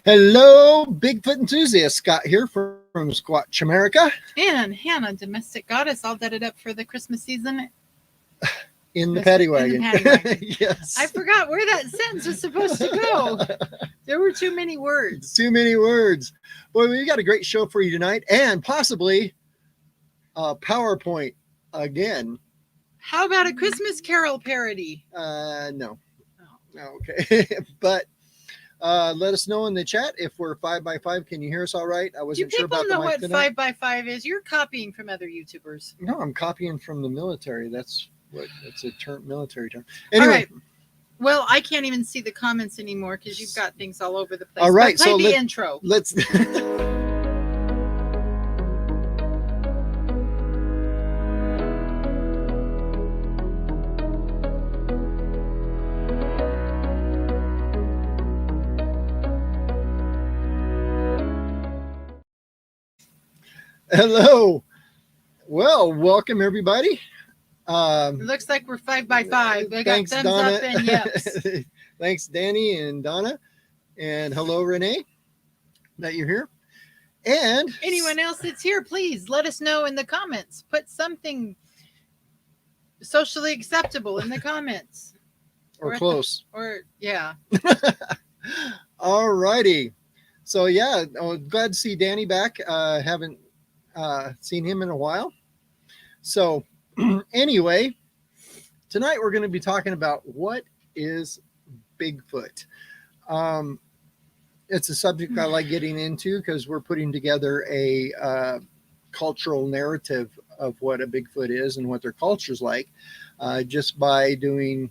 Hello, Bigfoot enthusiast. Scott here from Squatch America. And Hannah, domestic goddess, all deaded up for the Christmas season. In the paddy wagon. Yes. I forgot where that sentence was supposed to go. There were too many words. Too many words. Boy, we got a great show for you tonight, and possibly a PowerPoint again. How about a Christmas Carol parody? No. Oh. Okay. But let us know in the chat if we're 5x5. Can you hear us all right? I wasn't sure about the mic. Do people know what 5x5 is? You're copying from other YouTubers. No, I'm copying from the military. That's a term, military term. Anyway. All right. Well, I can't even see the comments anymore because you've got things all over the place. All right. Play the intro. Let's. Hello. Well, welcome everybody. It looks like we're 5x5. We got thumbs Donna. up and yes. Thanks, Danny and Donna. And hello, Renee, that you're here. And anyone else that's here, please let us know in the comments. Put something socially acceptable in the comments. Or close. Yeah. All righty. So yeah, glad to see Danny back. Haven't seen him in a while. So anyway, tonight we're going to be talking about what is Bigfoot. It's a subject I like getting into because we're putting together a cultural narrative of what a Bigfoot is and what their culture's like, just by doing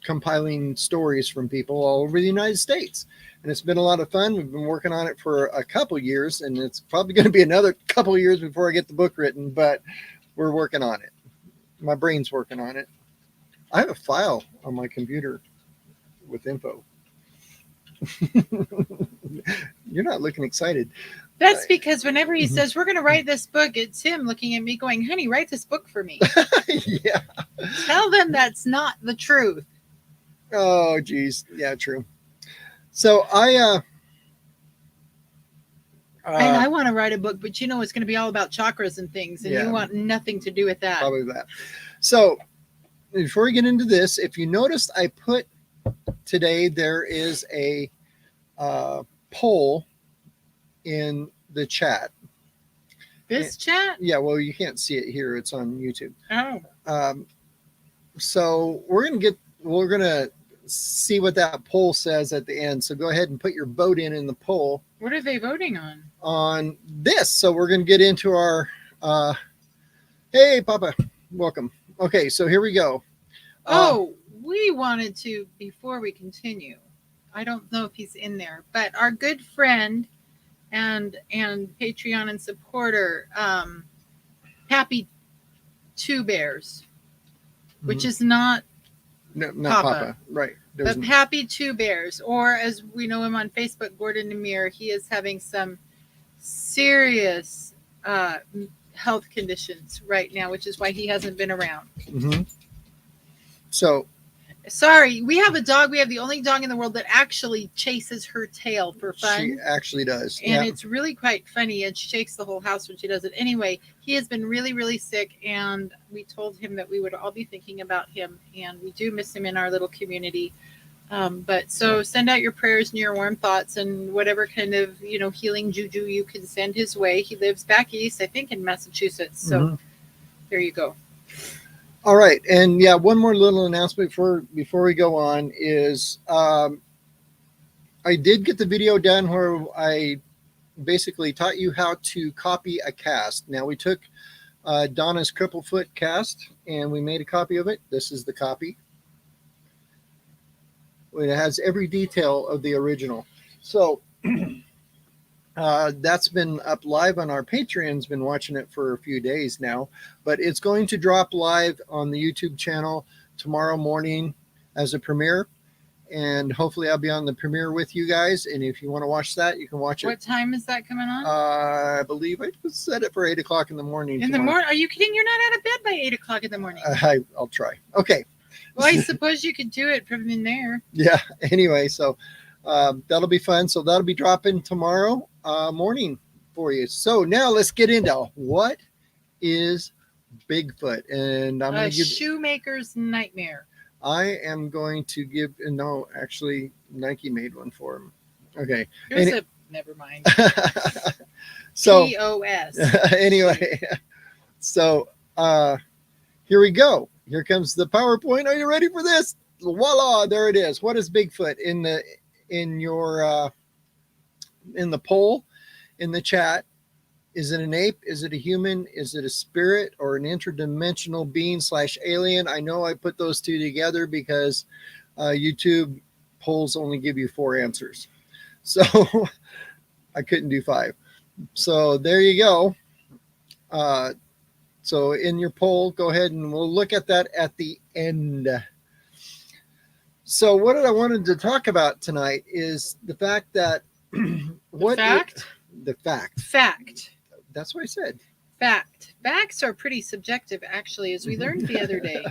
compiling stories from people all over the United States. And it's been a lot of fun. We've been working on it for a couple years, and it's probably going to be another couple years before I get the book written, but we're working on it. My brain's working on it. I have a file on my computer with info. You're not looking excited. That's because whenever he says, we're going to write this book, it's him looking at me going, honey, write this book for me. Yeah. Tell them that's not the truth. Oh, geez. Yeah, true. So and I want to write a book, but you know it's going to be all about chakras and things, and you want nothing to do with that. Probably that. So before we get into this, if you noticed, I put today there is a poll in the chat. This chat? Yeah, well, you can't see it here. It's on YouTube. Oh. So we're gonna see what that poll says at the end. So go ahead and put your vote in the poll. What are they voting on? On this. So we're going to get into our hey Papa, welcome. Okay, so here we go. We wanted to, before we continue, I don't know if he's in there, but our good friend and Patreon and supporter, Happy Two Bears, which is not Papa. Right. But Happy Two Bears, or as we know him on Facebook, Gordon Nemir, he is having some serious health conditions right now, which is why he hasn't been around. Mm-hmm. So sorry, we have a dog. We have the only dog in the world that actually chases her tail for fun. She actually does. And it's really quite funny, and she shakes the whole house when she does it. Anyway, he has been really, really sick, and we told him that we would all be thinking about him, and we do miss him in our little community. But so send out your prayers and your warm thoughts and whatever kind of, healing juju you can send his way. He lives back east, I think, in Massachusetts. So there you go. All right. And yeah, one more little announcement before we go on is I did get the video done where I basically taught you how to copy a cast. Now we took Donna's Cripplefoot cast and we made a copy of it. This is the copy. It has every detail of the original. So that's been up live on our Patreon's been watching it for a few days now, but it's going to drop live on the YouTube channel tomorrow morning as a premiere. And hopefully I'll be on the premiere with you guys. And if you want to watch that, you can watch it. What time is that coming on? I believe I set it for 8 o'clock in the morning. In the morning? Are you kidding? You're not out of bed by 8 o'clock in the morning. I'll try. Okay. Well, I suppose you could do it from in there. Yeah. Anyway, so That'll be fun. So that'll be dropping tomorrow morning for you. So now let's get into what is Bigfoot. And I'm going to give shoemaker's nightmare. I am going to give, no, actually, Nike made one for him. Okay. Never mind. So, POS. Anyway, so here we go. Here comes the PowerPoint. Are you ready for this? Voila, there it is. What is Bigfoot in the poll in the chat? Is it an ape? Is it a human? Is it a spirit or an interdimensional being / alien? I know I put those two together because YouTube polls only give you 4 answers. So I couldn't do 5. So there you go. So in your poll, go ahead and we'll look at that at the end. So what I wanted to talk about tonight is the fact that the fact. That's what I said. Fact. Facts are pretty subjective, actually, as we learned the other day.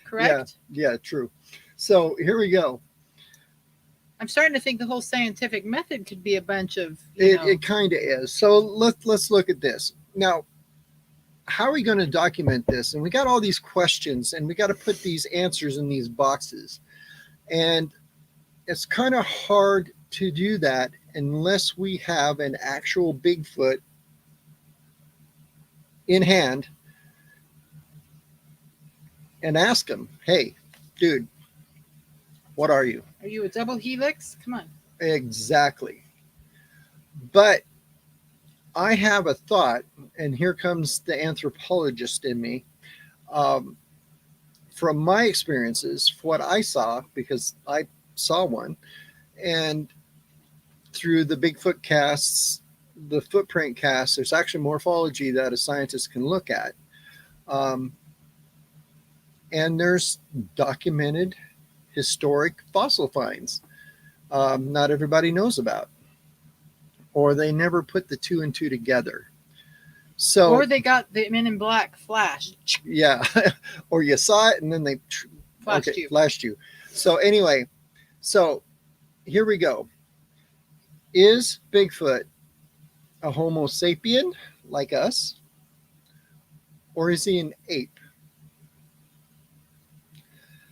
Correct? Yeah, true. So here we go. I'm starting to think the whole scientific method could be a bunch of. It kind of is. So let's look at this now. How are we going to document this? And we got all these questions, and we got to put these answers in these boxes, and it's kind of hard to do that unless we have an actual Bigfoot in hand and ask him, hey, dude, what are you? Are you a double helix? Come on. Exactly. But I have a thought, and here comes the anthropologist in me. From my experiences, what I saw, because I saw one, and through the Bigfoot casts, the footprint casts, there's actually morphology that a scientist can look at. And there's documented historic fossil finds not everybody knows about, or they never put the 2 and 2 together. So, or they got the Men in Black flash. Yeah, or you saw it and then they flashed you. So anyway, so here we go. Is Bigfoot a Homo sapien like us, or is he an ape?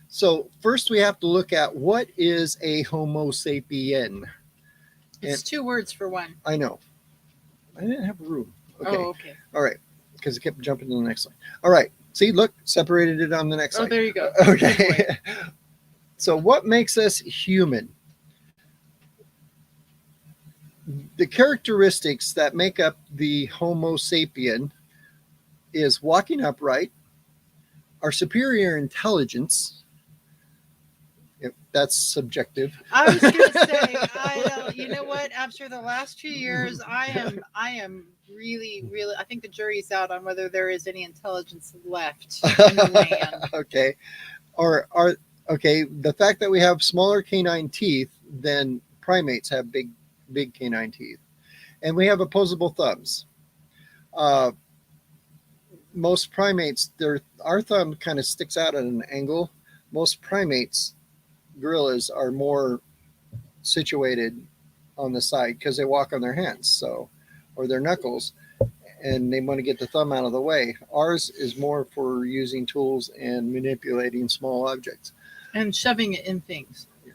So first we have to look at what is a Homo sapien. It's 2 words for one. I know. I didn't have room. Okay. Oh, okay. All right. Because it kept jumping to the next line. All right. See, look, separated it on the next line. Oh, there you go. Okay. So what makes us human? The characteristics that make up the Homo sapien is walking upright, our superior intelligence. If that's subjective. I was going to say, you know what? After the last 2 years, I am really, I think the jury's out on whether there is any intelligence left in the land. Okay. Okay, the fact that we have smaller canine teeth than primates have big canine teeth, and we have opposable thumbs. Most primates, our thumb kind of sticks out at an angle. Most primates, gorillas, are more situated on the side because they walk on their hands, or their knuckles, and they want to get the thumb out of the way. Ours is more for using tools and manipulating small objects. And shoving it in things. Yeah.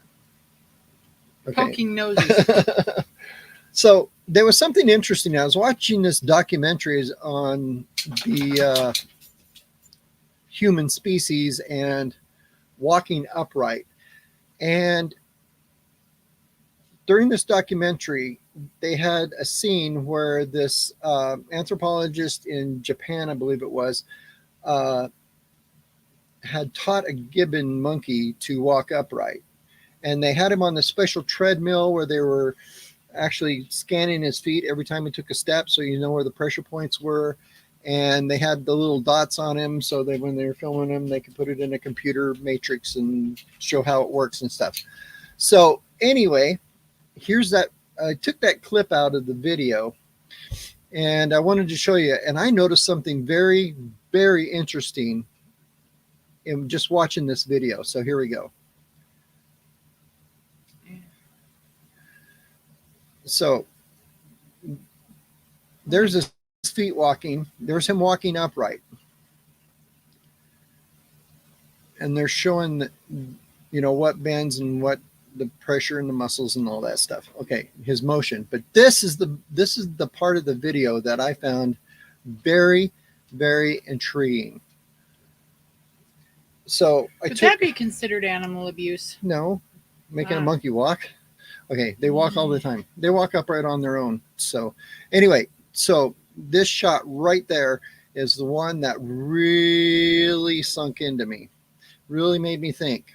Okay. Poking noses. So there was something interesting. I was watching this documentary on the human species and walking upright. And during this documentary, they had a scene where this anthropologist in Japan, I believe it was, had taught a gibbon monkey to walk upright. And they had him on the special treadmill where they were actually scanning his feet every time he took a step, so you know where the pressure points were. And they had the little dots on him so that when they were filming him, they could put it in a computer matrix and show how it works and stuff. So anyway, here's that. I took that clip out of the video and I wanted to show you. And I noticed something very, very interesting in just watching this video. So here we go. So there's his feet walking. There's him walking upright. And they're showing that, what bends and what the pressure and the muscles and all that stuff. Okay, his motion. But this is the part of the video that I found very, very intriguing. So Could that be considered animal abuse? No, making a monkey walk. Okay, they walk all the time. They walk upright on their own. So anyway, so this shot right there is the one that really sunk into me. Really made me think.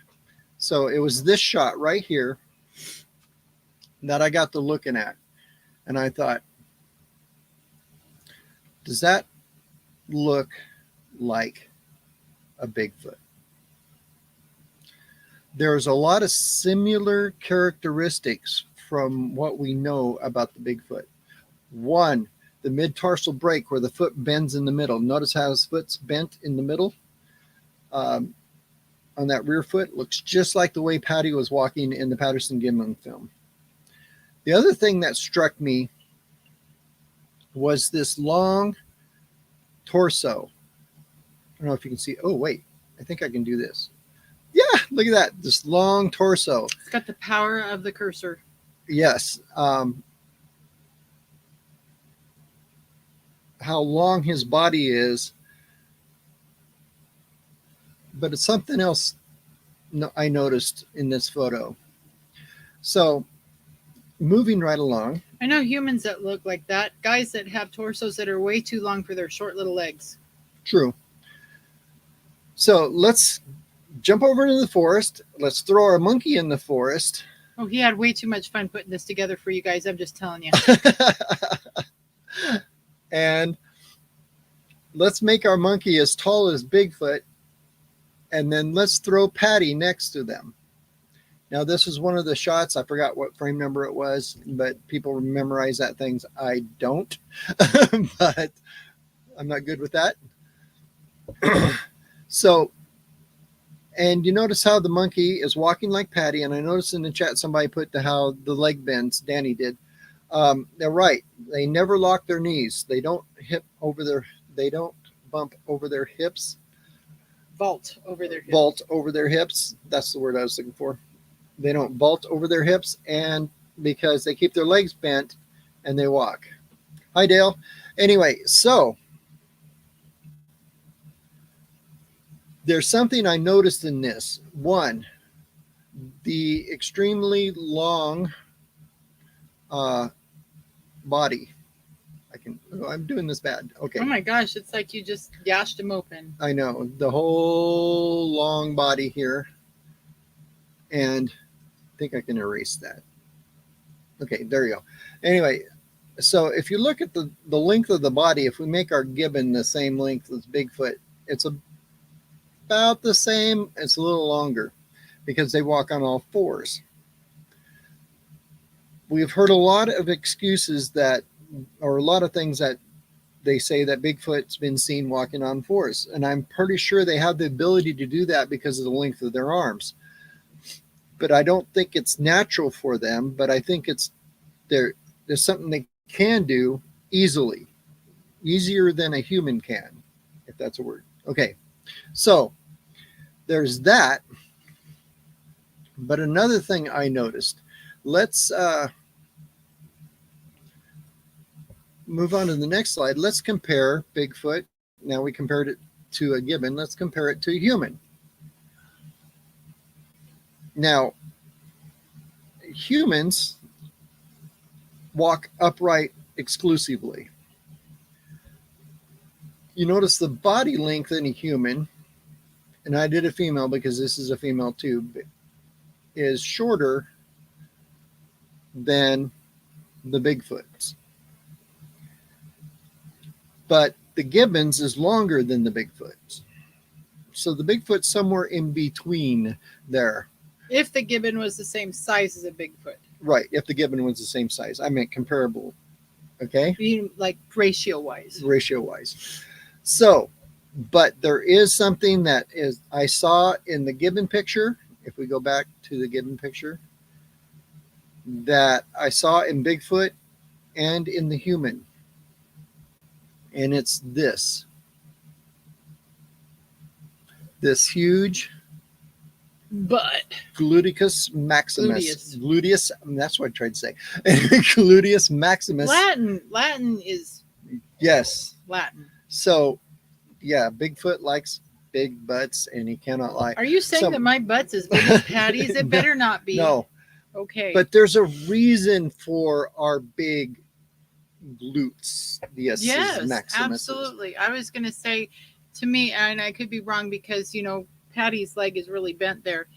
So it was this shot right here that I got to looking at. And I thought, does that look like a Bigfoot? There's a lot of similar characteristics from what we know about the Bigfoot. One, the mid-tarsal break where the foot bends in the middle. Notice how his foot's bent in the middle? On that rear foot, looks just like the way Patty was walking in the Patterson-Gimlin film. The other thing that struck me was this long torso. I don't know if you can see. Oh, wait. I think I can do this. Yeah, look at that. This long torso. It's got the power of the cursor. Yes. How long his body is. But it's something else I noticed in this photo. So, moving right along. I know humans that look like that. Guys that have torsos that are way too long for their short little legs. True. So, let's jump over to the forest. Let's throw our monkey in the forest. Oh, he had way too much fun putting this together for you guys. I'm just telling you. And let's make our monkey as tall as Bigfoot. And then let's throw Patty next to them. Now, this is one of the shots. I forgot what frame number it was, but people memorize that things. I don't, but I'm not good with that. So, and you notice how the monkey is walking like Patty. And I noticed in the chat somebody put how the leg bends. Danny did. They're right. They never lock their knees. They don't they don't bump over their hips. Vault over their hips. Vault over their hips. That's the word I was looking for. They don't vault over their hips, and because they keep their legs bent and they walk. Hi, Dale. Anyway, so there's something I noticed in this. One, the extremely long body. I'm doing this bad. Okay. Oh my gosh, it's like you just gashed him open. I know. The whole long body here. And I think I can erase that. Okay, there you go. Anyway, so if you look at the length of the body, if we make our gibbon the same length as Bigfoot, it's about the same. It's a little longer because they walk on all fours. We've heard a lot of excuses or a lot of things that they say that Bigfoot's been seen walking on fours. And I'm pretty sure they have the ability to do that because of the length of their arms. But I don't think it's natural for them, but I think there's something they can do easily. Easier than a human can, if that's a word. Okay, so there's that. But another thing I noticed, let's move on to the next slide. Let's compare Bigfoot. Now we compared it to a gibbon. Let's compare it to a human. Now, humans walk upright exclusively. You notice the body length in a human, and I did a female because this is a female too, is shorter than the Bigfoots. But the gibbons is longer than the Bigfoots. So the Bigfoot's somewhere in between there. If the gibbon was the same size as a Bigfoot. Right, if the gibbon was the same size. I meant comparable. Okay? Like ratio-wise. Ratio-wise. So, but there is something that I saw in the gibbon picture. If we go back to the gibbon picture. that I saw in Bigfoot and in the human. And it's this huge But Gluteus maximus. Gluteus. Gluteus, that's what I tried to say. Gluteus maximus. Latin is Yes. Latin. So, yeah, Bigfoot likes big butts, and he cannot lie. Are you saying that my butt's as big as Patty's? It better not be. No. Okay. But there's a reason for our big glutes. Yes, maximus. Absolutely. I was going to say, to me, and I could be wrong because, Patty's leg is really bent there,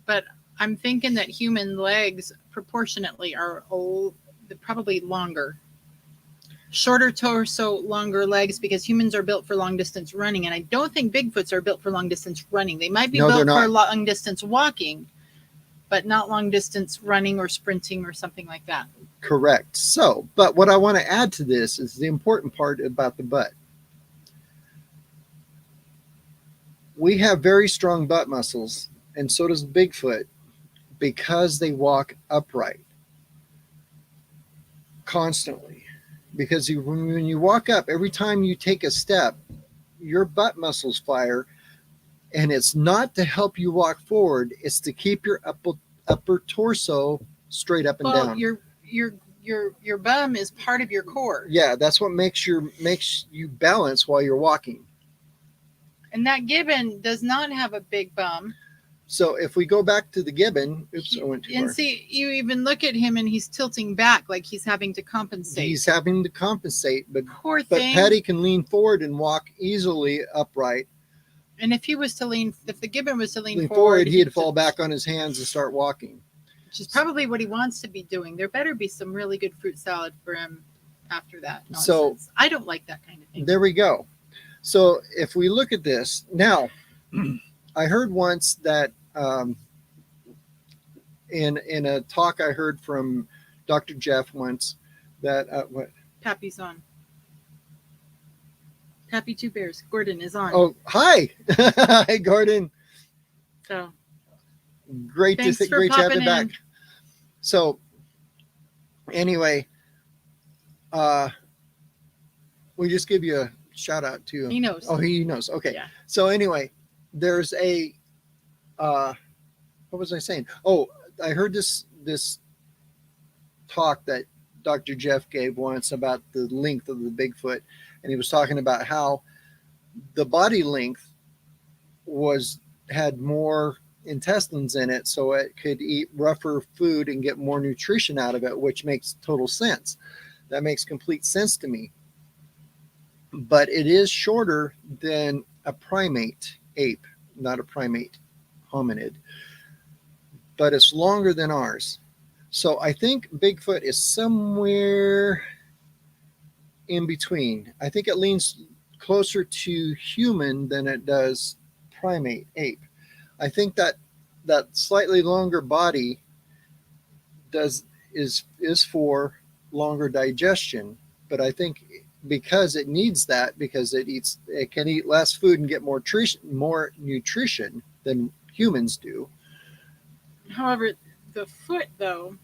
but I'm thinking that human legs proportionately are probably longer. Shorter torso, longer legs, because humans are built for long distance running, and I don't think Bigfoots are built for long distance running. They might be built for long distance walking, but not long distance running or sprinting or something like that. Correct. So, but what I want to add to this is the important part about the butt. We have very strong butt muscles, and so does Bigfoot, because they walk upright constantly. Because when you walk up, every time you take a step, your butt muscles fire, and it's not to help you walk forward, it's to keep your upper torso straight up and down. Your bum is part of your core. Yeah, that's what makes you balance while you're walking. And that gibbon does not have a big bum. So if we go back to the gibbon, I went too far. And see, you even look at him and he's tilting back like he's having to compensate. He's having to compensate, but poor thing. But Patty can lean forward and walk easily upright. And if the gibbon was to lean forward, he'd fall back on his hands and start walking. Which is probably what he wants to be doing. There better be some really good fruit salad for him after that nonsense. So I don't like that kind of thing. There we go. So if we look at this now, I heard once that in a talk I heard from Dr. Jeff once that what? Pappy's on. Pappy Two Bears. Gordon is on. Oh, hi. Hi, Gordon. So great to have you back. So anyway, we just give you a shout out to. He knows. Oh, he knows. Okay. Yeah. So anyway, there's a what was I saying? Oh, I heard this talk that Dr. Jeff gave once about the length of the Bigfoot, and he was talking about how the body length had more intestines in it, so it could eat rougher food and get more nutrition out of it, which makes total sense. That makes complete sense to me. But it is shorter than a primate ape, not a primate hominid, but it's longer than ours. So I think Bigfoot is somewhere in between. I think it leans closer to human than it does primate ape. I think that slightly longer body is for longer digestion, but I think because it needs that, because it can eat less food and get more nutrition than humans do. However, the foot, though,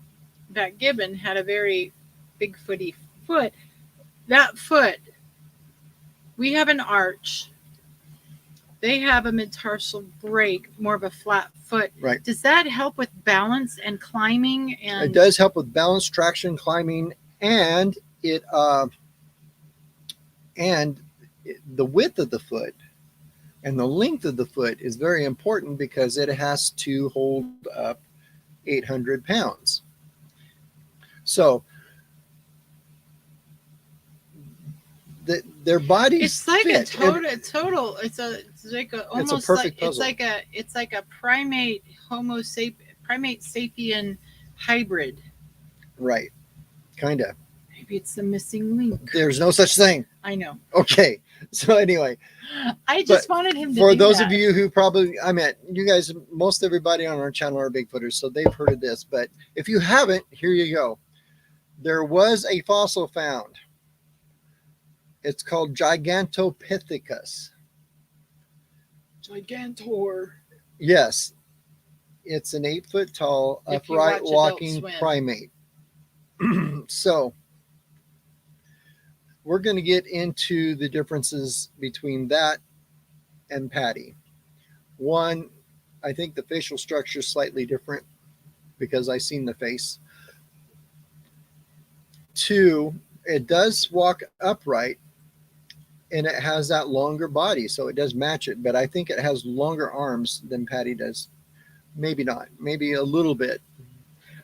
that gibbon had a very Bigfooty foot. That foot, we have an arch. They have a metatarsal break, more of a flat foot. Right. Does that help with balance and climbing? It does help with balance, traction, climbing, and the width of the foot and the length of the foot is very important because it has to hold up 800 pounds. So their bodies. It's like fit. It's like almost like puzzle. It's like a primate primate sapien hybrid. Right. Kinda. Maybe it's the missing link. There's no such thing. I know. Okay. So anyway, I just wanted him to. For those of you who you guys, most everybody on our channel are Bigfooters, so they've heard of this. But if you haven't, here you go. There was a fossil found. It's called Gigantopithecus. Gigantor. Yes. It's an 8-foot tall, upright walking primate. So we're going to get into the differences between that and Patty. One, I think the facial structure is slightly different because I've seen the face. Two, it does walk upright and it has that longer body, so it does match it, but I think it has longer arms than Patty does. Maybe not, maybe a little bit.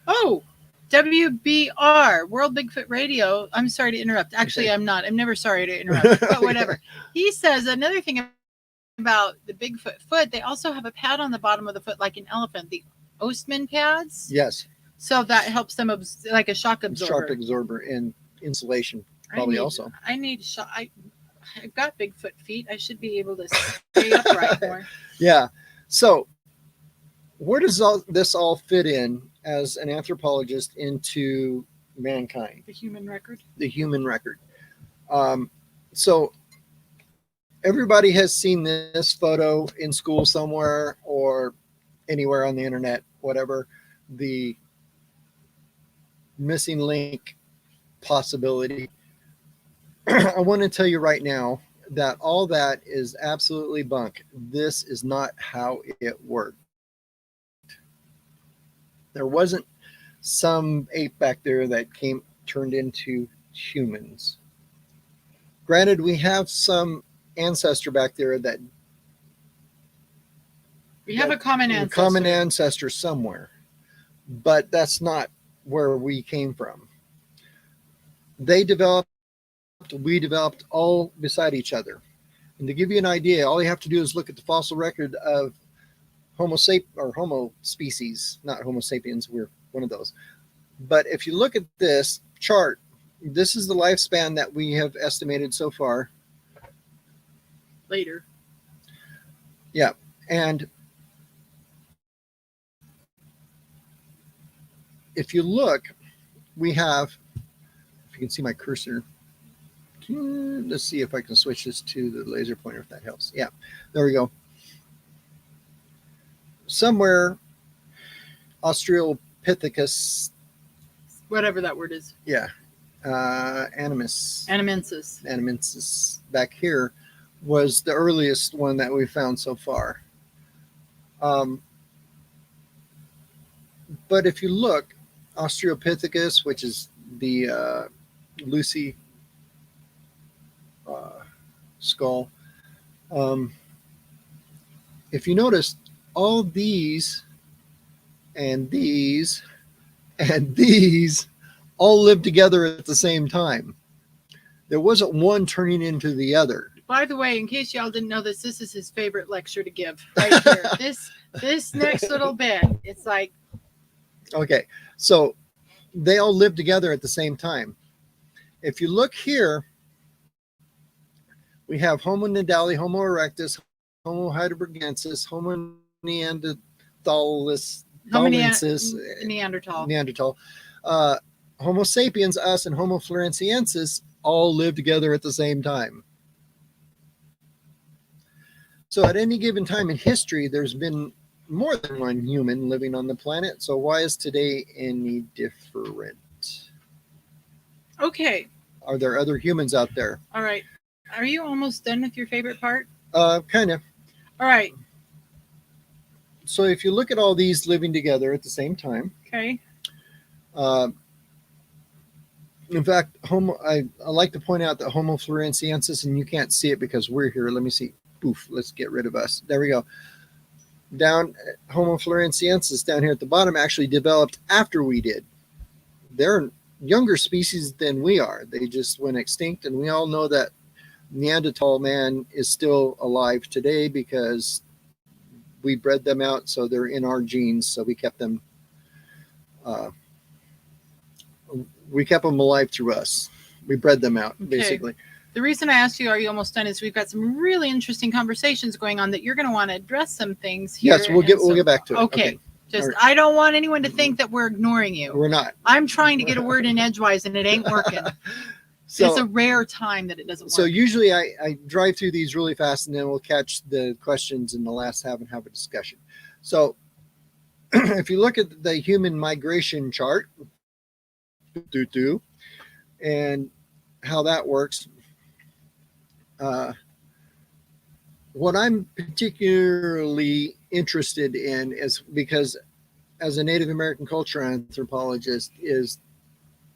Oh, WBR, World Bigfoot Radio. I'm sorry to interrupt. Actually, Okay. I'm not. I'm never sorry to interrupt, but whatever. He says another thing about the Bigfoot foot, they also have a pad on the bottom of the foot like an elephant, the Ostman pads. Yes. So that helps them like a shock absorber. Shock absorber and insulation probably also. I need I've got Bigfoot feet. I should be able to stay upright more. Yeah. So where does this all fit in as an anthropologist into mankind? The human record. The human record. So everybody has seen this photo in school somewhere or anywhere on the internet, whatever. The missing link possibility. I want to tell you right now that all that is absolutely bunk. This is not how it worked. There wasn't some ape back there that turned into humans. Granted, we have some ancestor back there that we have a common ancestor. Common ancestor somewhere, but that's not where we came from. They developed, we developed all beside each other. And to give you an idea, all you have to do is look at the fossil record of Homo species, not Homo sapiens, we're one of those. But if you look at this chart, this is the lifespan that we have estimated so far. Later. Yeah. And if you look, we have, if you can see my cursor, let's see if I can switch this to the laser pointer if that helps. Yeah, there we go. Somewhere, Australopithecus, whatever that word is. Yeah, Animensis back here was the earliest one that we found so far. But if you look, Australopithecus, which is the Lucy skull, if you notice, all these and these and these all lived together at the same time. There wasn't one turning into the other. By the way, in case y'all didn't know this is his favorite lecture to give right here. This next little bit, it's like. Okay, so they all lived together at the same time. If you look here, we have Homo nidali, Homo erectus, Homo heidelbergensis, Homo neanderthalensis, Neanderthal. Homo sapiens, us, and Homo floresiensis all live together at the same time. So at any given time in history, there's been more than one human living on the planet. So why is today any different? Okay. Are there other humans out there? All right. Are you almost done with your favorite part? Kind of. All right. So if you look at all these living together at the same time. Okay. In fact, I like to point out that Homo floresiensis, and you can't see it because we're here. Let me see. Poof, let's get rid of us. There we go. Down, Homo floresiensis down here at the bottom actually developed after we did. They're younger species than we are. They just went extinct, and we all know that Neanderthal man is still alive today because we bred them out, so they're in our genes. So we kept them. We kept them alive through us. We bred them out, basically. The reason I asked you, are you almost done, is we've got some really interesting conversations going on that you're going to want to address some things here. Yes, we'll get back to it. Okay. Just, right. I don't want anyone to think that we're ignoring you. We're not. I'm trying to get a word in edgewise and it ain't working. So, it's a rare time that it doesn't work. So usually I drive through these really fast and then we'll catch the questions in the last half and have a discussion. So if you look at the human migration chart, and how that works. Uh, what I'm particularly interested in is because as a Native American culture anthropologist is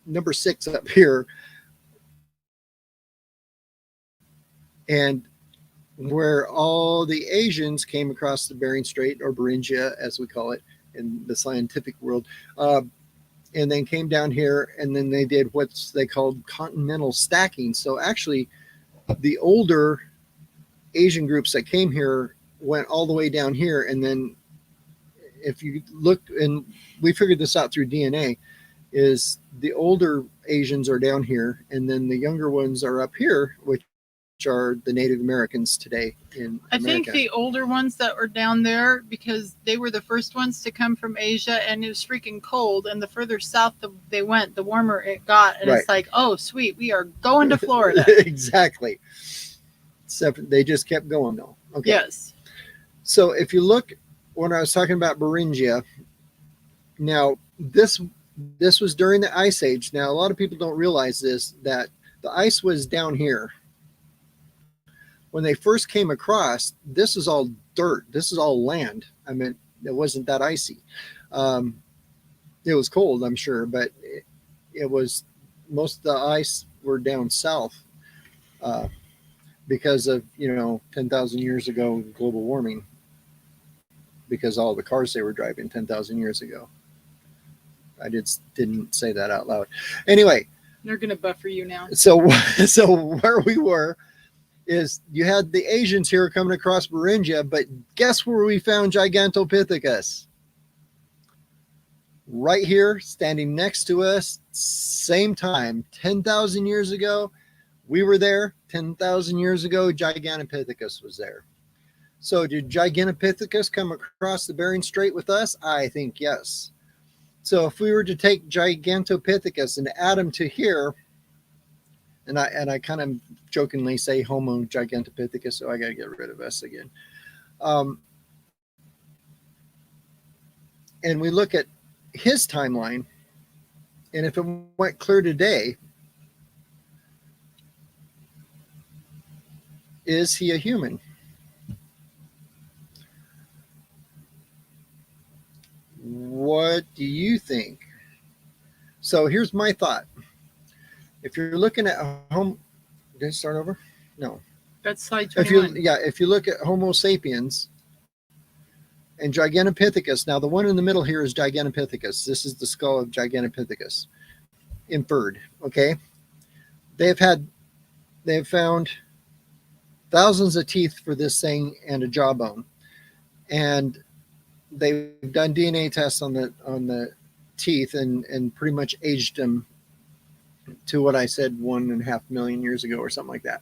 number 6 up here, and where all the Asians came across the Bering Strait, or Beringia as we call it in the scientific world, and then came down here, and then they did what they called continental stacking. So actually the older Asian groups that came here went all the way down here, and then if you look, and we figured this out through DNA, is the older Asians are down here, and then the younger ones are up here, which are the Native Americans today in America. I think the older ones that were down there, because they were the first ones to come from Asia, and it was freaking cold, and the further south they went, the warmer it got, and It's like, oh sweet, we are going to Florida. Exactly. Except they just kept going though. Okay. Yes. So if you look, when I was talking about Beringia, now this was during the Ice Age. Now a lot of people don't realize this, that the ice was down here. When they first came across, this is all dirt. This is all land. I mean, it wasn't that icy. It was cold, I'm sure, but it was, most of the ice were down south because of, 10,000 years ago, global warming, because all the cars they were driving 10,000 years ago. I didn't say that out loud. Anyway. They're going to buffer you now. So where we were, is you had the Asians here coming across Beringia, but guess where we found Gigantopithecus? Right here, standing next to us, same time, 10,000 years ago, we were there. 10,000 years ago, Gigantopithecus was there. So did Gigantopithecus come across the Bering Strait with us? I think yes. So if we were to take Gigantopithecus and add him to here, and I kind of jokingly say Homo Gigantopithecus, so I got to get rid of S again. And we look at his timeline, and if it went clear today, is he a human? What do you think? So here's my thought. If you're looking at did I start over? No. That's slide 21. If you look at Homo sapiens and Gigantopithecus, now the one in the middle here is Gigantopithecus. This is the skull of Gigantopithecus, inferred. Okay, they've found thousands of teeth for this thing and a jawbone, and they've done DNA tests on the teeth and pretty much aged them to what I said 1.5 million years ago or something like that.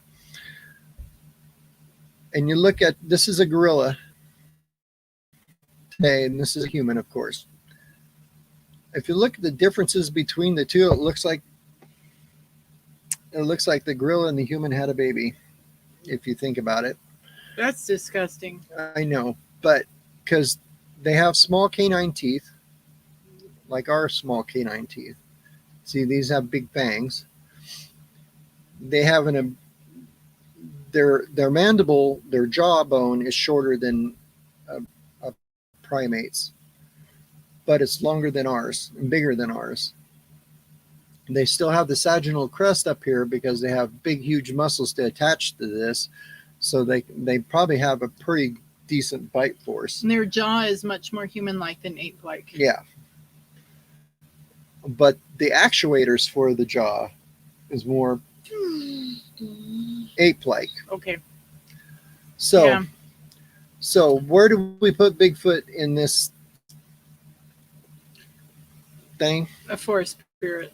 And you look at, this is a gorilla today, and this is a human, of course. If you look at the differences between the two, it looks like the gorilla and the human had a baby, if you think about it. That's disgusting. I know, but because they have small canine teeth, like our small canine teeth. See, these have big fangs. They have their mandible, their jawbone is shorter than a primate's, but it's longer than ours and bigger than ours. They still have the sagittal crest up here because they have big, huge muscles to attach to this. So they probably have a pretty decent bite force. And their jaw is much more human-like than ape-like. Yeah. But the actuators for the jaw is more ape-like. Okay. So where do we put Bigfoot in this thing? A forest spirit.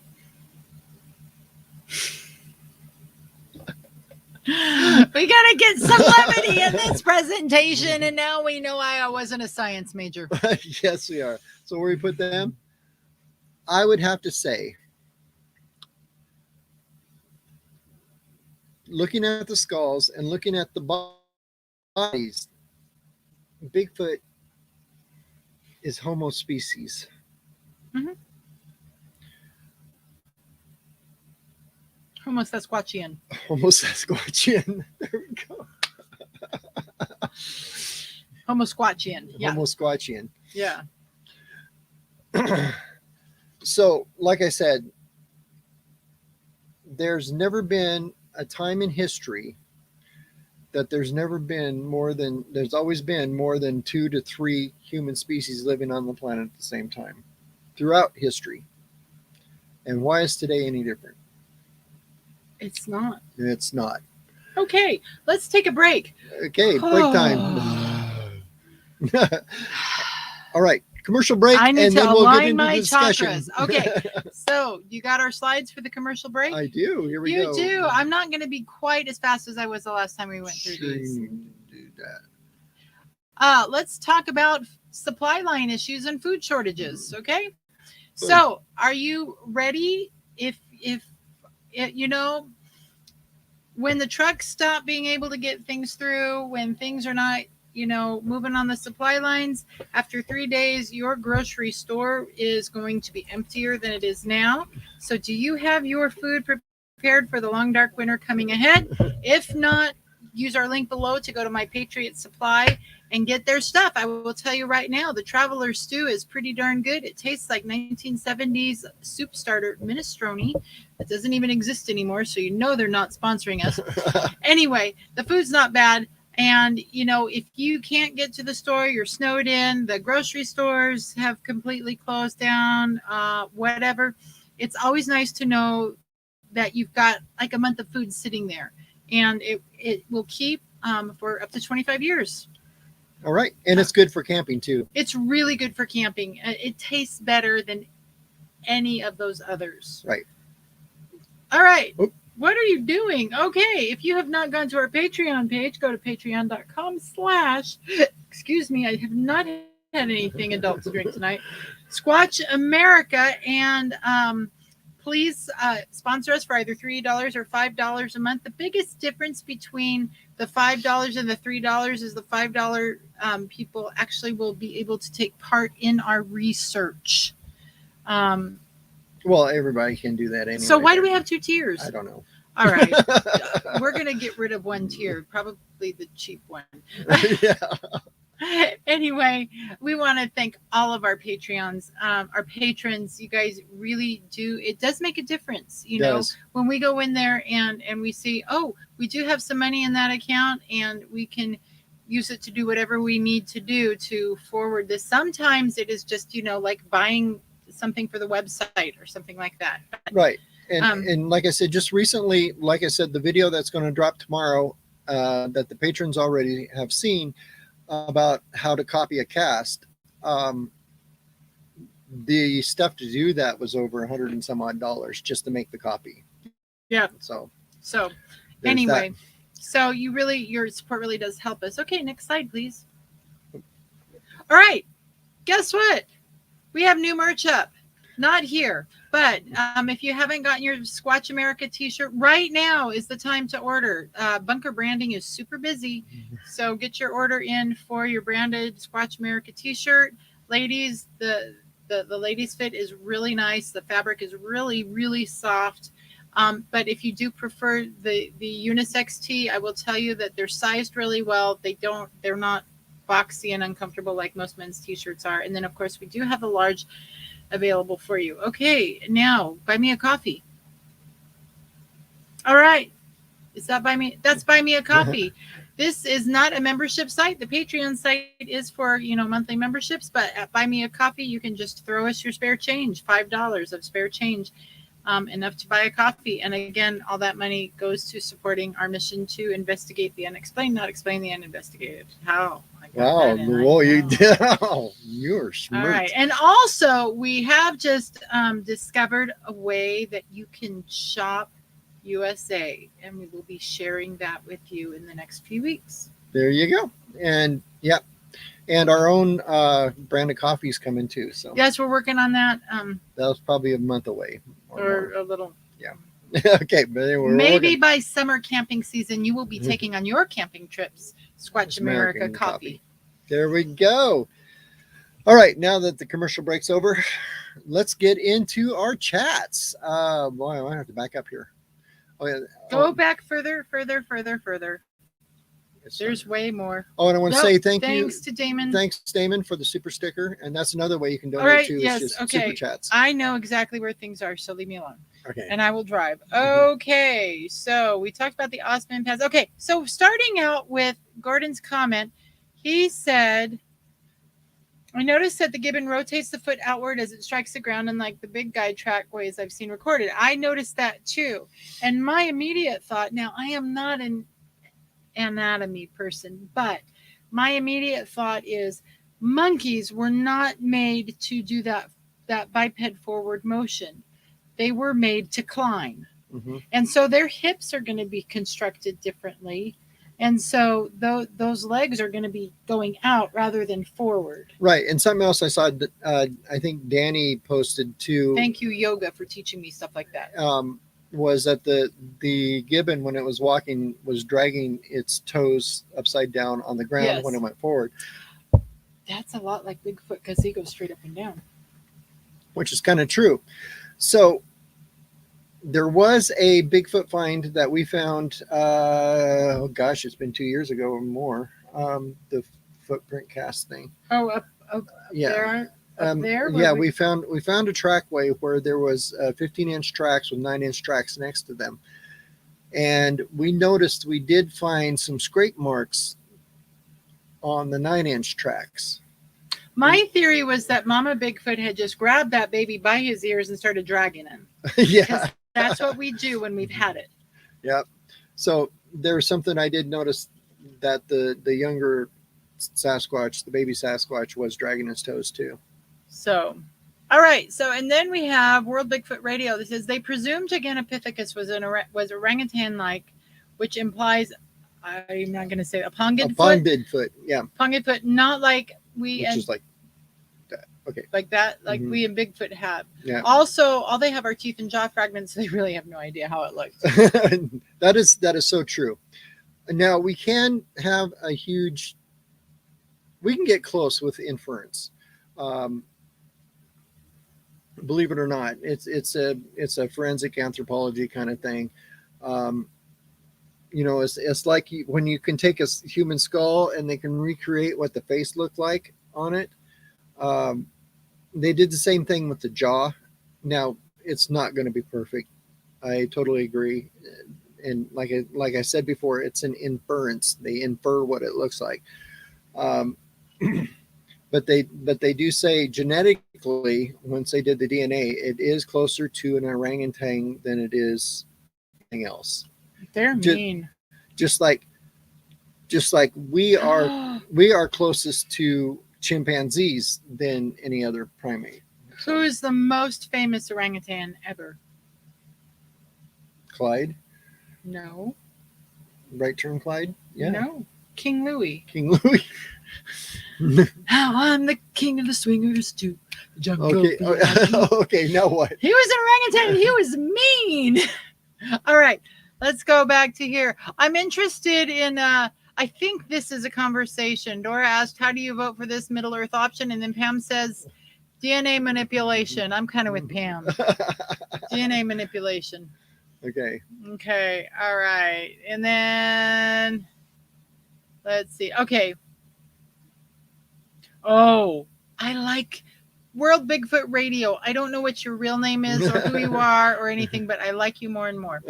We gotta get some levity in this presentation, and now we know I wasn't a science major. Yes, we are. So where we put them? I would have to say, looking at the skulls and looking at the bodies, Bigfoot is Homo species. Mm-hmm. Homo Sasquatchian. Homo Sasquatchian. There we go. Homo Squatchian. Yeah. Homo Squatchian. Yeah. So, like I said, there's never been a time in history that there's always been more than 2 to 3 human species living on the planet at the same time throughout history. And why is today any different? It's not. It's not. Okay, let's take a break. Okay, break time. All right, commercial break, I need and to then we'll get align into my the discussion. chakras. Okay, so you got our slides for the commercial break? I do. Here we you go. do. I'm not going to be quite as fast as I was the last time we went through Sure these. you need to do that. Let's talk about supply line issues and food shortages. Okay, so are you ready? If you know, when the trucks stop being able to get things through, when things are not, you know, moving on the supply lines, after 3 days, your grocery store is going to be emptier than it is now. So do you have your food prepared for the long, dark winter coming ahead? If not, use our link below to go to My Patriot Supply and get their stuff. I will tell you right now, the Traveler Stew is pretty darn good. It tastes like 1970s soup starter minestrone. That doesn't even exist anymore, so you know they're not sponsoring us. Anyway, the food's not bad. And, you know, if you can't get to the store, you're snowed in, the grocery stores have completely closed down, whatever. It's always nice to know that you've got like a month of food sitting there. And it will keep for up to 25 years. All right. And it's good for camping, too. It's really good for camping. It tastes better than any of those others. Right. All right. Oop. What are you doing? Okay. If you have not gone to our Patreon page, go to patreon.com/ excuse me, I have not had anything adult to drink tonight. Squatch America. And please sponsor us for either $3 or $5 a month. The biggest difference between the $5 and the $3 is the $5 people actually will be able to take part in our research. Well, everybody can do that anyway. So why do we have 2 tiers? I don't know. All right. We're going to get rid of 1 tier, probably the cheap one. Yeah. Anyway, we want to thank all of our Patreons, our patrons. You guys really do. It does make a difference. You know, when we go in there and we see, oh, we do have some money in that account and we can use it to do whatever we need to do to forward this. Sometimes it is just, you know, like buying something for the website or something like that. Right. And like I said, just recently, like I said, the video that's going to drop tomorrow that the patrons already have seen about how to copy a cast. The stuff to do that was over $100 and some odd just to make the copy. Yeah. So anyway, so your support really does help us. Okay, next slide, please. All right. Guess what? We have new merch up. Not here, but if you haven't gotten your Squatch America t-shirt, right now is the time to order. Bunker Branding is super busy, so get your order in for your branded Squatch America t-shirt. Ladies, the ladies fit is really nice. The fabric is really, really soft. But if you do prefer the unisex tee, I will tell you that they're sized really well. They're not boxy and uncomfortable like most men's t-shirts are. And then of course we do have a large available for you. Okay, now buy me a coffee. All right. Is that buy me? That's buy me a coffee. This is not a membership site. The Patreon site is for, you know, monthly memberships, but at buy me a coffee, you can just throw us your spare change, $5 of spare change, enough to buy a coffee. And again, all that money goes to supporting our mission to investigate the unexplained, not explain the uninvestigated. How? Wow, well, you did. Oh, you're smart. All right. And also, we have just discovered a way that you can shop USA, and we will be sharing that with you in the next few weeks. There you go. And yep. And our own brand of coffee is coming too. So yes, we're working on that. That was probably a month away. Or a little. Yeah. Okay. But anyway, maybe by summer camping season, you will be taking on your camping trips Squatch America coffee. There we go. All right. Now that the commercial break's over, let's get into our chats. Boy, I might have to back up here. Oh, yeah. Go back further. It's There's under. way more. Oh, and I want to say thank you. Thanks to Damon. Thanks, Damon, for the super sticker. And that's another way you can donate All right, too. yes, Is just okay. super chats. I know exactly where things are, so leave me alone. Okay. And I will drive. Okay, so we talked about the Osman pads. Okay, so starting out with Gordon's comment, he said, I noticed that the gibbon rotates the foot outward as it strikes the ground, unlike the big guy trackways I've seen recorded. I noticed that too. And my immediate thought, now I am not an anatomy person, but my immediate thought is monkeys were not made to do that biped forward motion. They were made to climb. And so their hips are going to be constructed differently. And so those legs are going to be going out rather than forward. Right. And something else I saw, I think Danny posted too. Thank you, yoga, for teaching me stuff like that. Was that the gibbon, when it was walking, was dragging its toes upside down on the ground when it went forward. That's a lot like Bigfoot because he goes straight up and down. Which is kind of true. So there was a Bigfoot find that we found, oh gosh, it's been 2 years ago or more, the footprint cast thing. Oh, up yeah. There? There? Yeah, we found a trackway where there was 15-inch tracks with 9-inch tracks next to them. And we noticed we did find some scrape marks on the 9-inch tracks. My theory was that Mama Bigfoot had just grabbed that baby by his ears and started dragging him. Yeah. That's what we do when we've had it. Yep. So there's something I did notice, that the younger Sasquatch, the baby Sasquatch, was dragging his toes too. So, all right. So, and then we have World Bigfoot Radio. This is, they presume Gigantopithecus was orangutan-like, which implies, I'm not going to say a pongid foot. Yeah. Pongid foot, not like we. Which is like that. Okay. Like that, like we and Bigfoot have. Yeah. Also, all they have are teeth and jaw fragments. So they really have no idea how it looks. That is so true. Now we can have we can get close with inference. Believe it or not, it's a forensic anthropology kind of thing. It's like when you can take a human skull and they can recreate what the face looked like on it. They did the same thing with the jaw. Now it's not going to be perfect. I totally agree. And like I said before, it's an inference. They infer what it looks like. But they do say genetically, once they did the DNA, it is closer to an orangutan than it is anything else. They're mean. Just like we are closest to chimpanzees than any other primate. Who is the most famous orangutan ever? Clyde? No. Right turn Clyde? Yeah. No. King Louis. King Louis. How I'm the king of the swingers too. The jungle. Okay. Okay. Now what? He was an orangutan. He was mean. All right. Let's go back to here. I'm interested in. I think this is a conversation. Dora asked, "How do you vote for this Middle Earth option?" And then Pam says, "DNA manipulation." I'm kind of with Pam. DNA manipulation. Okay. Okay. All right. And then let's see. Okay. Oh, I like World Bigfoot Radio. I don't know what your real name is or who you are or anything, but I like you more and more.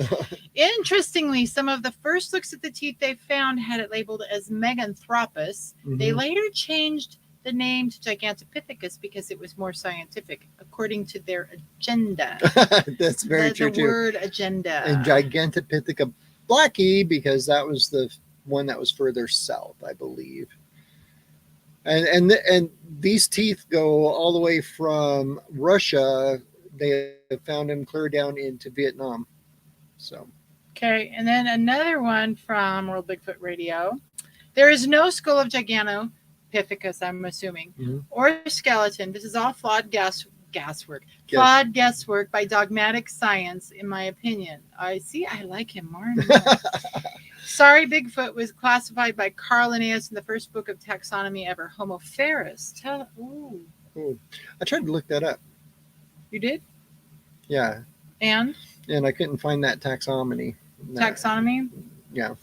Interestingly, some of the first looks at the teeth they found had it labeled as Meganthropus. They later changed the name to Gigantopithecus because it was more scientific, according to their agenda. That's very true, the word agenda. And Gigantopithecus blackie, because that was the one that was further south, I believe. And these teeth go all the way from Russia. They have found them clear down into Vietnam. So. Okay, and then another one from World Bigfoot Radio. There is no skull of Gigantopithecus, I'm assuming, or skeleton. This is all flawed guesswork. Flawed guesswork by dogmatic science, in my opinion. I like him more and more. Sorry, Bigfoot was classified by Carl Linnaeus in the first book of taxonomy ever. Homo ferus. I tried to look that up. You did? Yeah. And? And I couldn't find that taxonomy. Taxonomy. Yeah.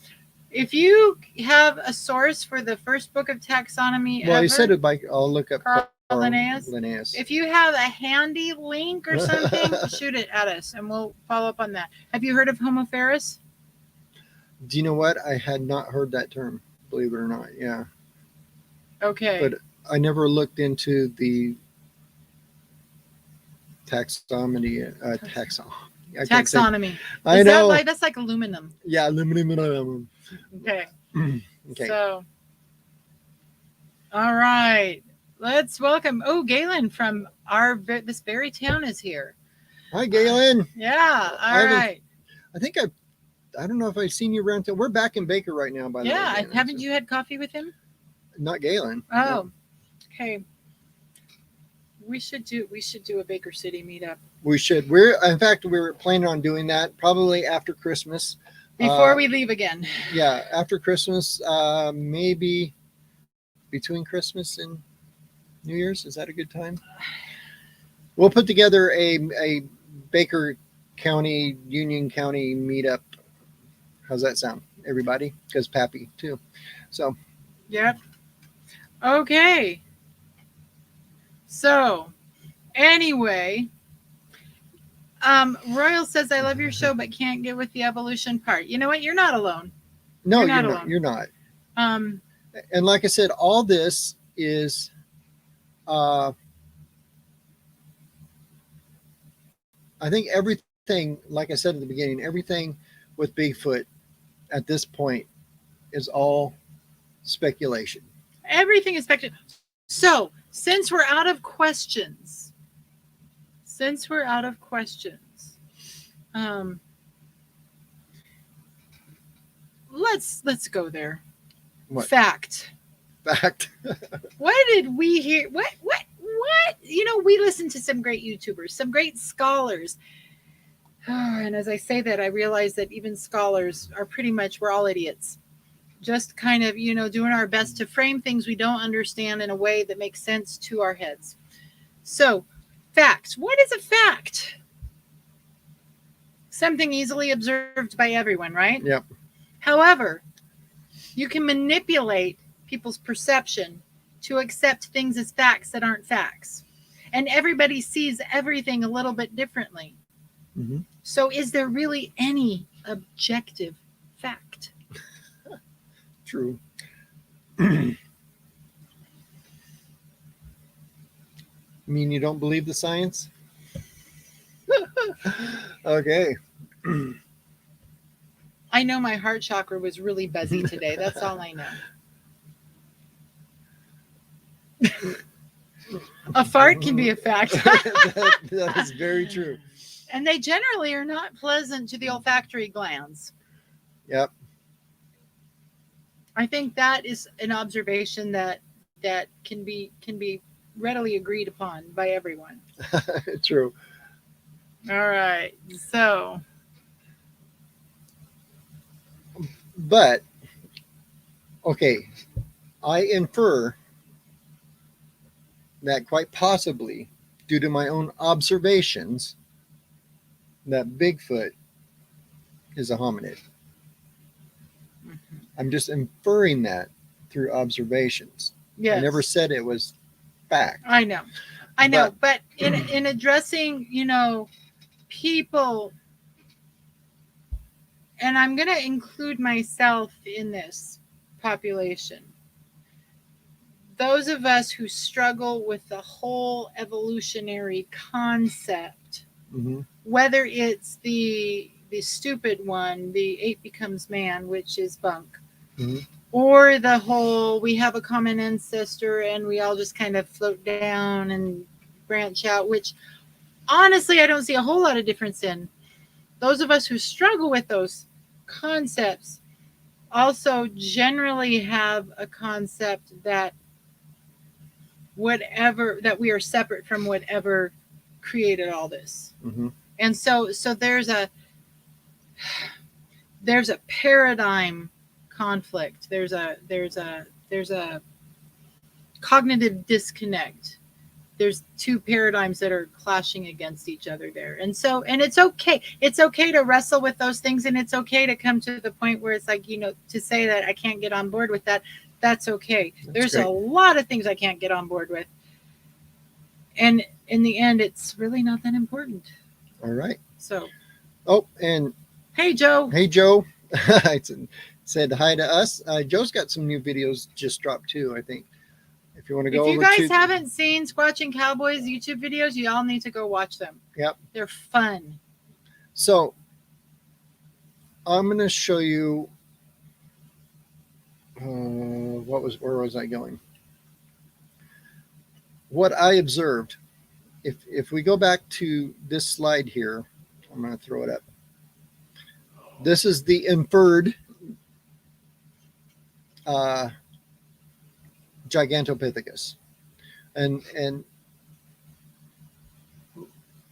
If you have a source for the first book of taxonomy Well, ever, you said it by. I'll look up Carl Carl Linnaeus. Linnaeus. If you have a handy link or something, shoot it at us and we'll follow up on that. Have you heard of Homo ferus? Do you know what? I had not heard that term, believe it or not. Yeah. Okay. But I never looked into the taxonomy. Taxonomy. I know. That's like aluminum. Yeah, aluminum. Okay. Okay. So, all right. Let's welcome. Oh, Galen from this very town is here. Hi, Galen. Yeah. All right. I think I don't know if I've seen you around. We're back in Baker right now, by the way. Yeah. Haven't you had coffee with him? Not Galen. Oh, no. Okay. We should do a Baker City meetup. We should. In fact, we're planning on doing that probably after Christmas. Before we leave again. Yeah, after Christmas, maybe between Christmas and New Year's. Is that a good time? We'll put together a Baker County, Union County meetup. How's that sound, everybody? Because Pappy too. So. Yep. Okay. So, anyway, Royal says, I love your show, but can't get with the evolution part. You know what? You're not alone. No, you're not alone. You're not. And like I said, all this is, I think everything, like I said at the beginning, everything with Bigfoot at this point is all speculation. Everything is speculation. So, since we're out of questions, let's go there. What? Fact. What did we hear? What? You know, we listen to some great YouTubers, some great scholars. And as I say that, I realize that even scholars are we're all idiots. Just kind of, doing our best to frame things we don't understand in a way that makes sense to our heads. So, facts. What is a fact? Something easily observed by everyone, right? Yep. However, you can manipulate people's perception to accept things as facts that aren't facts. And everybody sees everything a little bit differently. Mm-hmm. So is there really any objective fact? True. I mean, you don't believe the science? Okay. I know my heart chakra was really buzzy today. That's all I know. A fart can be a fact. that is very true. And they generally are not pleasant to the olfactory glands. Yep. I think that is an observation that can be readily agreed upon by everyone. True. All right. So. But, okay, I infer that quite possibly, due to my own observations, that Bigfoot is a hominid. Mm-hmm. I'm just inferring that through observations. Yes. I never said it was fact. I know. But in addressing, people, and I'm going to include myself in this population, those of us who struggle with the whole evolutionary concept, mm-hmm. whether it's the stupid one, the ape becomes man, which is bunk, mm-hmm. or the whole we have a common ancestor and we all just kind of float down and branch out, which honestly I don't see a whole lot of difference in. Those of us who struggle with those concepts also generally have a concept that we are separate from whatever created all this. Mm-hmm. And so there's a paradigm conflict. There's a cognitive disconnect there's two paradigms that are clashing against each other there. And it's okay. It's okay to wrestle with those things, and it's okay to come to the point where it's like, to say that I can't get on board with that. That's okay. There's great. a lot of things I can't get on board with. And in the end, it's really not that important. All right. So. Oh, and hey, Joe. Hey, Joe. I said hi to us. Joe's got some new videos just dropped too, I think. If you want to go If you over guys haven't seen Squatch and Cowboys YouTube videos, you all need to go watch them. Yep. They're fun. So I'm going to show you where was I going? What I observed. If we go back to this slide here, I'm going to throw it up. This is the inferred Gigantopithecus. And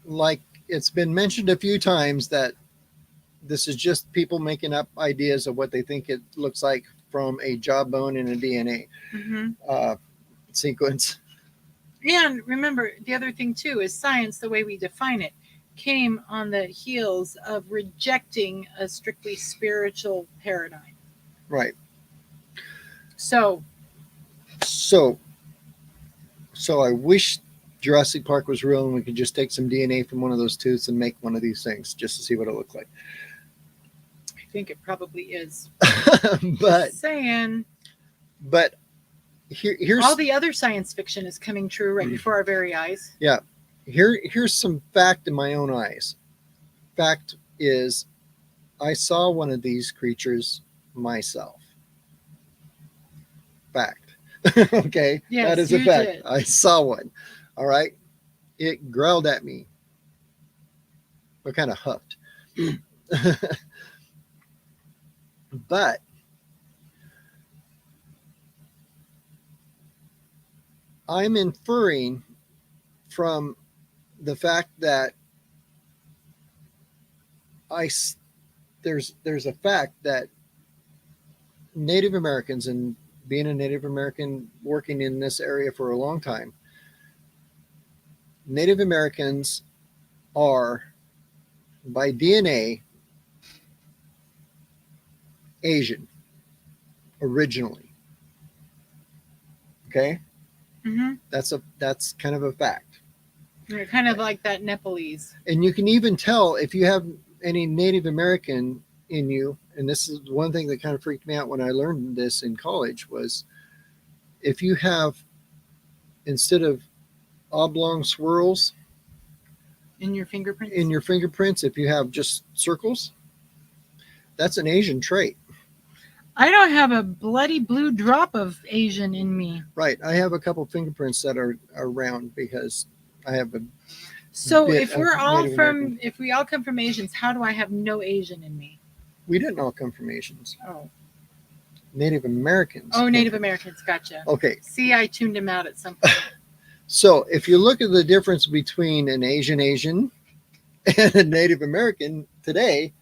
like it's been mentioned a few times that this is just people making up ideas of what they think it looks like from a jawbone and a DNA sequence. And remember, the other thing too is science, the way we define it, came on the heels of rejecting a strictly spiritual paradigm. Right. So I wish Jurassic Park was real and we could just take some DNA from one of those tooths and make one of these things just to see what it looked like. I think it probably is. But just saying. But here's all the other science fiction is coming true right before our very eyes. Yeah. Here's some fact in my own eyes. Fact is, I saw one of these creatures myself. Fact. Okay. Yes, that is a you fact. did. I saw one. All right. It growled at me. What kind of huffed? But I'm inferring from the fact that there's a fact that Native Americans, and being a Native American working in this area for a long time, Native Americans are by DNA Asian originally. Okay. Mm-hmm. That's kind of a fact. They're kind of like that Nepalese. And you can even tell if you have any Native American in you, and this is one thing that kind of freaked me out when I learned this in college, was if you have, instead of oblong swirls in your fingerprints, if you have just circles, that's an Asian trait. I don't have a bloody blue drop of Asian in me. Right. I have a couple fingerprints that are round because I have a. So if we all come from Asians, how do I have no Asian in me? We didn't all come from Asians. Oh. Native Americans. Oh, Native Americans. Gotcha. Okay. See, I tuned him out at some point. So if you look at the difference between an Asian and a Native American today,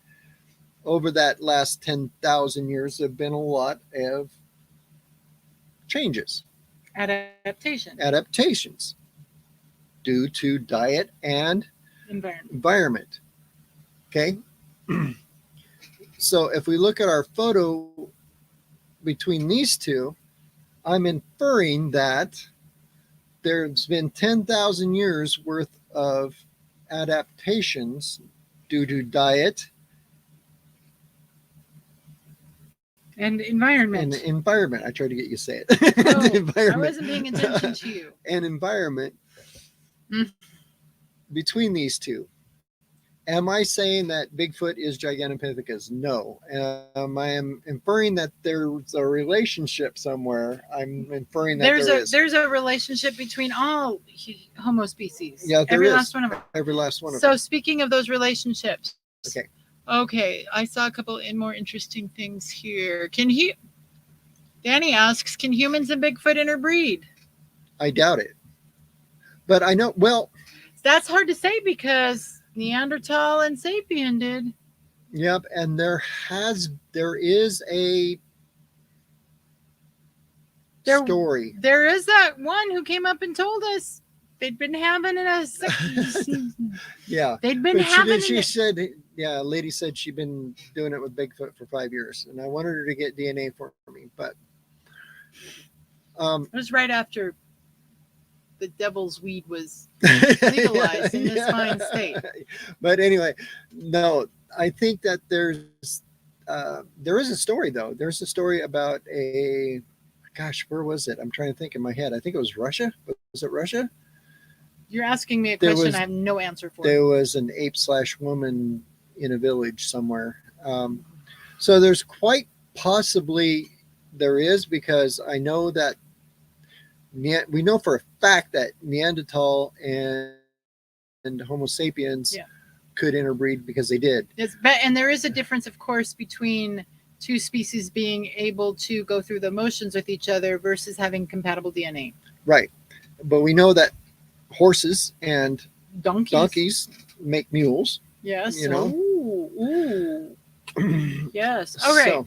over that last 10,000 years, there have been a lot of changes. Adaptations due to diet and environment. Okay. So if we look at our photo between these two, I'm inferring that there's been 10,000 years worth of adaptations due to diet and environment. And environment. I tried to get you to say it. Oh, I wasn't paying attention to you. And environment between these two. Am I saying that Bigfoot is Gigantopithecus? No. I am inferring that there's a relationship somewhere. I'm inferring that there's a relationship between all Homo species. Yeah, every last one of them. Every last one of them. them. So speaking of those relationships. Okay. Okay, I saw a couple more interesting things here. Danny asks, can humans and Bigfoot interbreed? I doubt it. But I know, well. That's hard to say because Neanderthal and Sapien did. Yep, and there is a story. There is that one who came up and told us they'd been having us. Yeah. They'd been But having she it. said, yeah, a lady said she'd been doing it with Bigfoot for 5 years, and I wanted her to get DNA for me, but It was right after the devil's weed was legalized in this fine state. But anyway, no, I think that there is a story though. There's a story about gosh, where was it? I'm trying to think in my head. I think it was Russia. Was it Russia? You're asking me a There question was- I have no answer for. There was an ape/woman in a village somewhere. So there's quite possibly there is, because I know that we know for a fact that Neanderthal and Homo sapiens Yeah. could interbreed because they did. And there is a difference, of course, between two species being able to go through the motions with each other versus having compatible DNA. Right. But we know that horses and Donkeys. make mules. Yes. You know? Ooh. Yes. All right. So,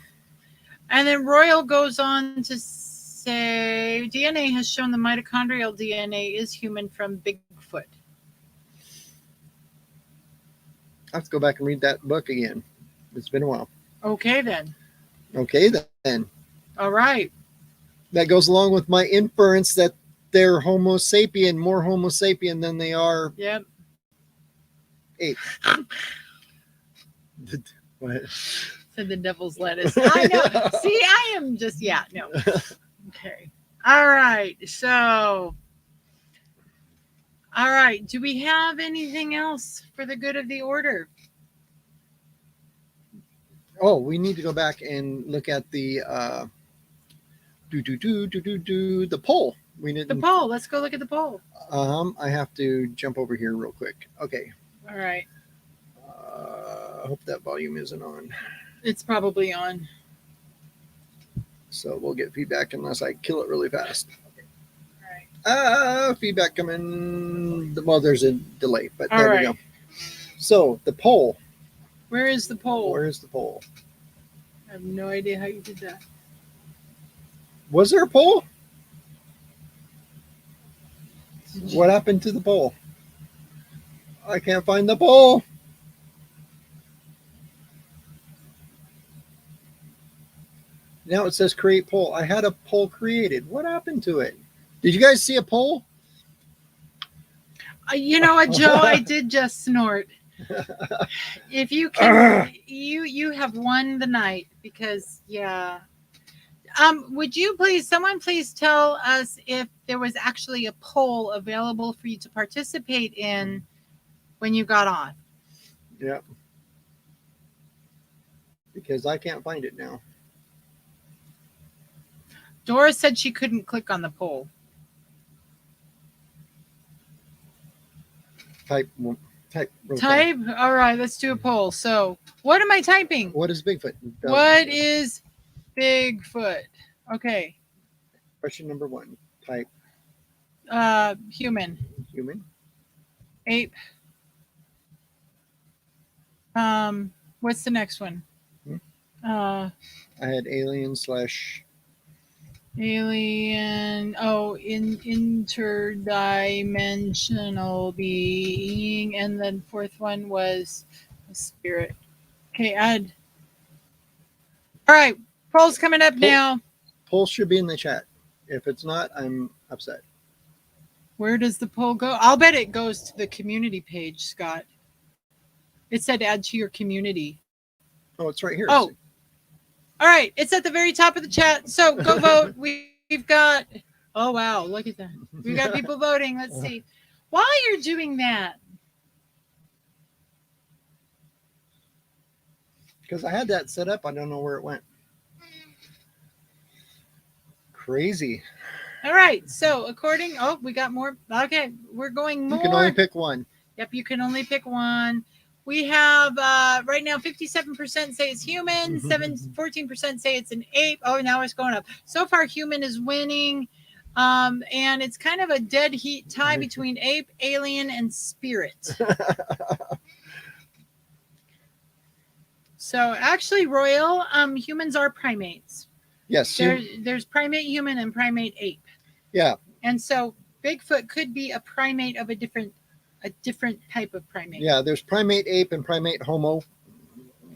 And then Royal goes on to say DNA has shown the mitochondrial DNA is human from Bigfoot. I have to go back and read that book again. It's been a while. Okay, then. Okay, then. All right. That goes along with my inference that they're Homo sapien, more Homo sapien than they are Yep. ape. What? Said the devil's lettuce. I know. See, I am just, no. Okay. All right. So, all right. Do we have anything else for the good of the order? Oh, we need to go back and look at the the poll. We need The poll. Let's go look at the poll. I have to jump over here real quick. Okay. All right. I hope that volume isn't on. It's probably on. So we'll get feedback unless I kill it really fast. All right. Feedback coming. Well, there's a delay, but All there right. we go. So the poll. Where is the poll? Where is the poll? I have no idea how you did that. Was there a poll? What happened to the poll? I can't find the poll. Now it says create poll. I had a poll created. What happened to it? Did you guys see a poll? You know what, Joe? I did just snort. If you can, you have won the night because would you please, someone please tell us if there was actually a poll available for you to participate in when you got on? Yeah. Because I can't find it now. Dora said she couldn't click on the poll. Type. Real fast. Type. All right, let's do a poll. So, what am I typing? What is Bigfoot? What is Bigfoot? Okay. Question number 1. Type Human. human. Ape. What's the next one? I had alien / Alien. Oh, interdimensional being, and then fourth one was a spirit. Okay, add. All right, poll's coming up now. Poll should be in the chat. If it's not, I'm upset. Where does the poll go? I'll bet it goes to the community page, Scott. It said add to your community. Oh, it's right here. Oh, all right. It's at the very top of the chat. So go vote. We've got, oh, wow. Look at that. We've got people voting. Let's see. While you're doing that. Because I had that set up. I don't know where it went. Crazy. All right. So we got more. Okay. We're going more. You can only pick one. Yep. You can only pick one. We have right now 57% say it's human, 14% say it's an ape. Oh, now it's going up. So far, human is winning. And it's kind of a dead heat tie between ape, alien, and spirit. So actually, Royal, humans are primates. Yes. There's primate human and primate ape. Yeah. And so Bigfoot could be a primate of a different type of primate. Yeah, there's primate ape and primate homo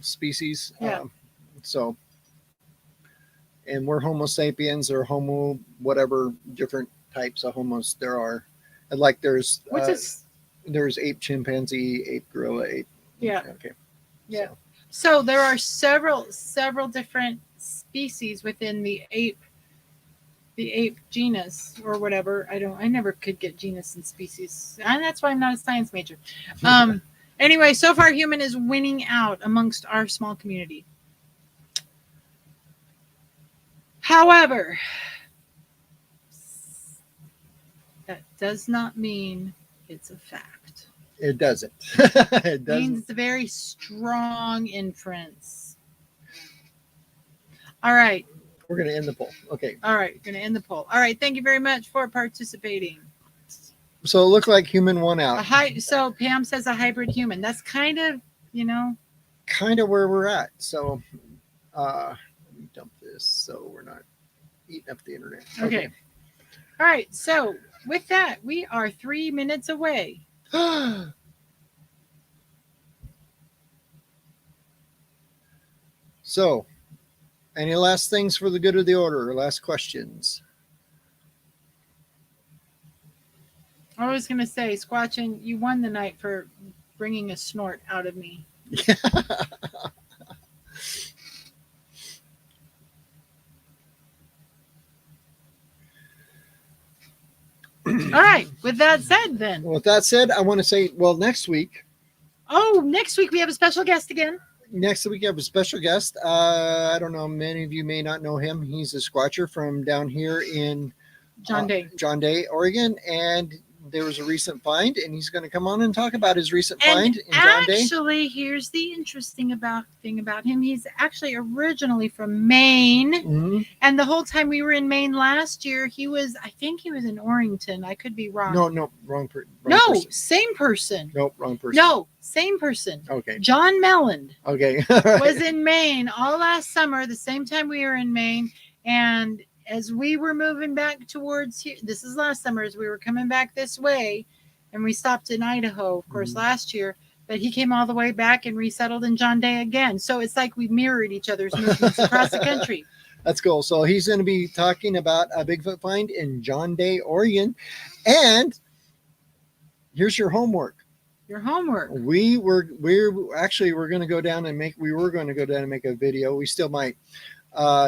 species. Yeah. So, and we're Homo sapiens or Homo whatever different types of homos there are. And like there's there's ape chimpanzee, ape gorilla, ape. Yeah. Okay. Yeah. So there are several different species within the ape genus or whatever. I never could get genus and species, and that's why I'm not a science major. Anyway, so far human is winning out amongst our small community. However, that does not mean it's a fact. It doesn't. It Means it's a very strong inference. All right. We're going to end the poll. Okay. All right. Going to end the poll. All right. Thank you very much for participating. So it looks like human won out. So Pam says a hybrid human. That's kind of, kind of where we're at. So let me dump this so we're not eating up the internet. Okay. All right. So with that, we are 3 minutes away. So, any last things for the good of the order? Last questions? I was going to say, Squatchin, you won the night for bringing a snort out of me. All right. With that said, then. With that said, I want to say, well, next week. Oh, next week we have a special guest again. Next week we have a special guest. I don't know. Many of you may not know him. He's a Squatcher from down here in John Day, Oregon. And there was a recent find, and he's going to come on and talk about his recent find in John Day. Actually, here's the interesting thing about him. He's actually originally from Maine. Mm-hmm. And the whole time we were in Maine last year, I think he was in Orrington. I could be wrong. No, wrong person. Same person. Nope, wrong person. No, same person. Okay. John Melland Okay. was in Maine all last summer, the same time we were in Maine. And as we were moving back towards here, this is last summer, as we were coming back this way, and we stopped in Idaho, of course, last year, but he came all the way back and resettled in John Day again. So it's like we mirrored each other's movements across the country. That's cool. So he's going to be talking about a Bigfoot find in John Day, Oregon. And here's your homework. Your homework. We're going to go down and make a video. We still might.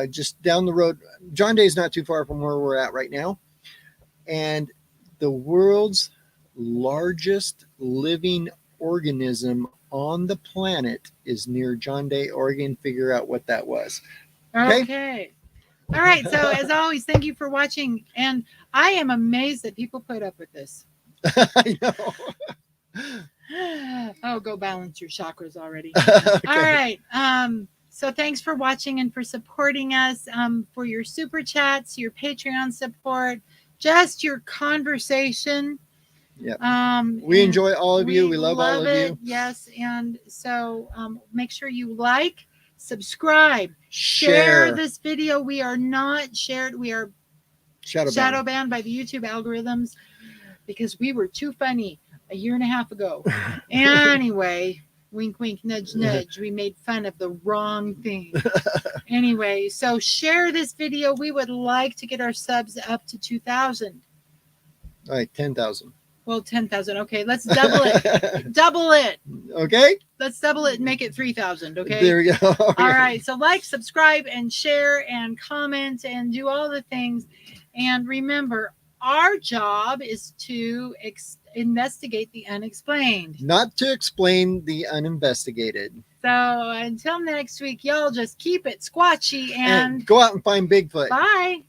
Just down the road. John Day is not too far from where we're at right now. And the world's largest living organism on the planet is near John Day, Oregon. Figure out what that was. Okay. All right. So as always, thank you for watching. And I am amazed that people put up with this. I know. Oh, go balance your chakras already. Okay. All right. So thanks for watching and for supporting us, for your super chats, your Patreon support, just your conversation. Yeah. We enjoy all of you. We love all of you. Yes. And so make sure you like, subscribe, share this video. We are not shared. We are shadow banned by the YouTube algorithms because we were too funny a year and a half ago. Anyway. Wink, wink, nudge, nudge. We made fun of the wrong thing. Anyway, so share this video. We would like to get our subs up to 2,000. All right, 10,000. Well, 10,000. Okay, let's double it. Double it. Okay. Let's double it and make it 3,000. Okay. There we go. All right. So like, subscribe, and share, and comment, and do all the things. And remember, our job is to investigate the unexplained. Not to explain the uninvestigated. So until next week, y'all just keep it squatchy and go out and find Bigfoot. Bye.